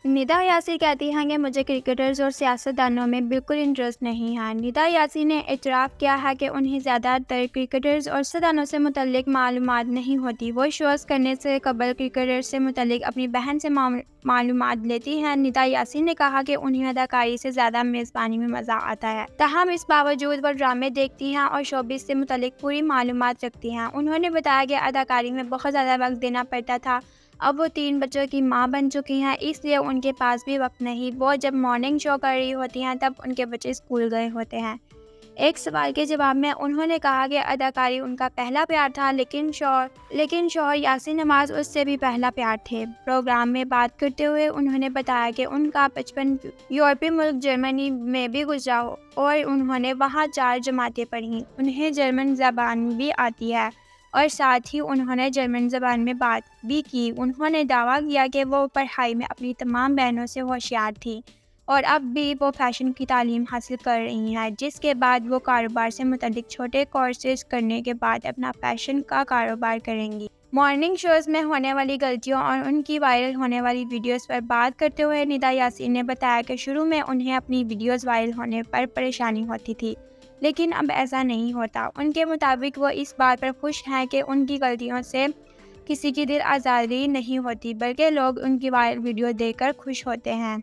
ندا یاسر کہتی ہیں کہ مجھے کرکٹرز اور سیاستدانوں میں بالکل انٹرسٹ نہیں ہے۔ ندا یاسر نے اعتراف کیا ہے کہ انہیں زیادہ تر کرکٹرز اور سیاستدانوں سے متعلق معلومات نہیں ہوتی۔ وہ شوز کرنے سے قبل کرکٹرز سے متعلق اپنی بہن سے معلومات لیتی ہیں۔ ندا یاسر نے کہا کہ انہیں اداکاری سے زیادہ میزبانی میں مزہ آتا ہے، تاہم اس باوجود وہ ڈرامے دیکھتی ہیں اور شوبز سے متعلق پوری معلومات رکھتی ہیں۔ انہوں نے بتایا کہ اداکاری میں بہت زیادہ وقت دینا پڑتا تھا، اب وہ 3 بچوں کی ماں بن چکی ہیں، اس لیے ان کے پاس بھی وقت نہیں۔ وہ جب مارننگ شو کر رہی ہوتی ہیں تب ان کے بچے اسکول گئے ہوتے ہیں۔ ایک سوال کے جواب میں انہوں نے کہا کہ اداکاری ان کا پہلا پیار تھا، لیکن شوہر یاسر نواز اس سے بھی پہلا پیار تھے۔ پروگرام میں بات کرتے ہوئے انہوں نے بتایا کہ ان کا بچپن یورپی ملک جرمنی میں بھی گزرا اور انہوں نے وہاں 4 جماعتیں پڑھیں۔ انہیں جرمن زبان بھی آتی ہے اور ساتھ ہی انہوں نے جرمن زبان میں بات بھی کی۔ انہوں نے دعویٰ کیا کہ وہ پڑھائی میں اپنی تمام بہنوں سے ہوشیار تھیں اور اب بھی وہ فیشن کی تعلیم حاصل کر رہی ہیں، جس کے بعد وہ کاروبار سے متعلق چھوٹے کورسز کرنے کے بعد اپنا فیشن کا کاروبار کریں گی۔ مارننگ شوز میں ہونے والی غلطیوں اور ان کی وائرل ہونے والی ویڈیوز پر بات کرتے ہوئے ندا یاسر نے بتایا کہ شروع میں انہیں اپنی ویڈیوز وائرل ہونے پر پریشانی ہوتی تھی، لیکن اب ایسا نہیں ہوتا۔ ان کے مطابق وہ اس بات پر خوش ہیں کہ ان کی غلطیوں سے کسی کی دل آزاری نہیں ہوتی، بلکہ لوگ ان کی وائرل ویڈیو دیکھ کر خوش ہوتے ہیں۔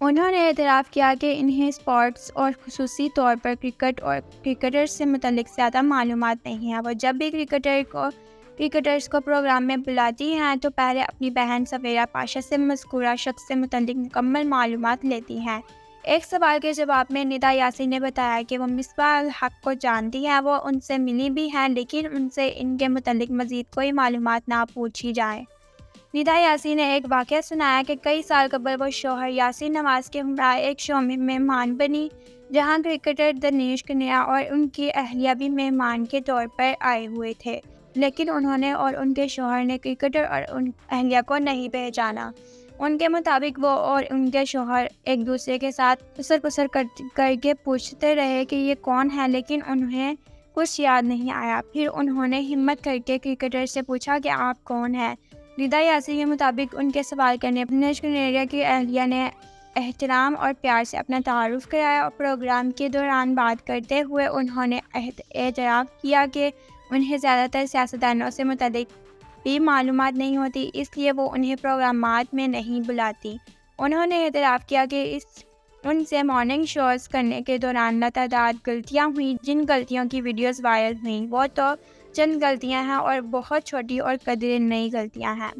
انہوں نے اعتراف کیا کہ انہیں اسپورٹس اور خصوصی طور پر کرکٹ اور کرکٹرز سے متعلق زیادہ معلومات نہیں ہیں۔ وہ جب بھی کرکٹرز کو پروگرام میں بلاتی ہیں تو پہلے اپنی بہن سفیرہ پاشا سے مذکورہ شخص سے متعلق مکمل معلومات لیتی ہیں۔ ایک سوال کے جواب میں ندا یاسر نے بتایا کہ وہ مصباح الحق کو جانتی ہیں، وہ ان سے ملی بھی ہیں، لیکن ان سے ان کے متعلق مزید کوئی معلومات نہ پوچھی جائے۔ ندا یاسر نے ایک واقعہ سنایا کہ کئی سال قبل وہ شوہر یاسر نواز کے ہمراہ ایک شو میں مہمان بنی، جہاں کرکٹر دنیش کنیریا اور ان کی اہلیہ بھی مہمان کے طور پر آئے ہوئے تھے، لیکن انہوں نے اور ان کے شوہر نے کرکٹر اور ان اہلیہ کو نہیں پہچانا۔ ان کے مطابق وہ اور ان کے شوہر ایک دوسرے کے ساتھ پسر کر کے پوچھتے رہے کہ یہ کون ہے، لیکن انہیں کچھ یاد نہیں آیا۔ پھر انہوں نے ہمت کر کے کرکٹر سے پوچھا کہ آپ کون ہیں۔ ندا یاسر کے مطابق ان کے سوال کرنے پر دنیش کنیریا کی اہلیہ نے احترام اور پیار سے اپنا تعارف کرایا اور پروگرام کے دوران بات کرتے ہوئے انہوں نے اعتراف کیا کہ انہیں زیادہ تر سیاستدانوں سے متعلق بھی معلومات نہیں ہوتی، اس لیے وہ انہیں پروگرامات میں نہیں بلاتی۔ انہوں نے اعتراف کیا کہ ان سے مارننگ شوز کرنے کے دوران لاتعداد غلطیاں ہوئیں۔ جن غلطیوں کی ویڈیوز وائرل ہوئیں وہ تو چند غلطیاں ہیں اور بہت چھوٹی اور قدرے نئی غلطیاں ہیں۔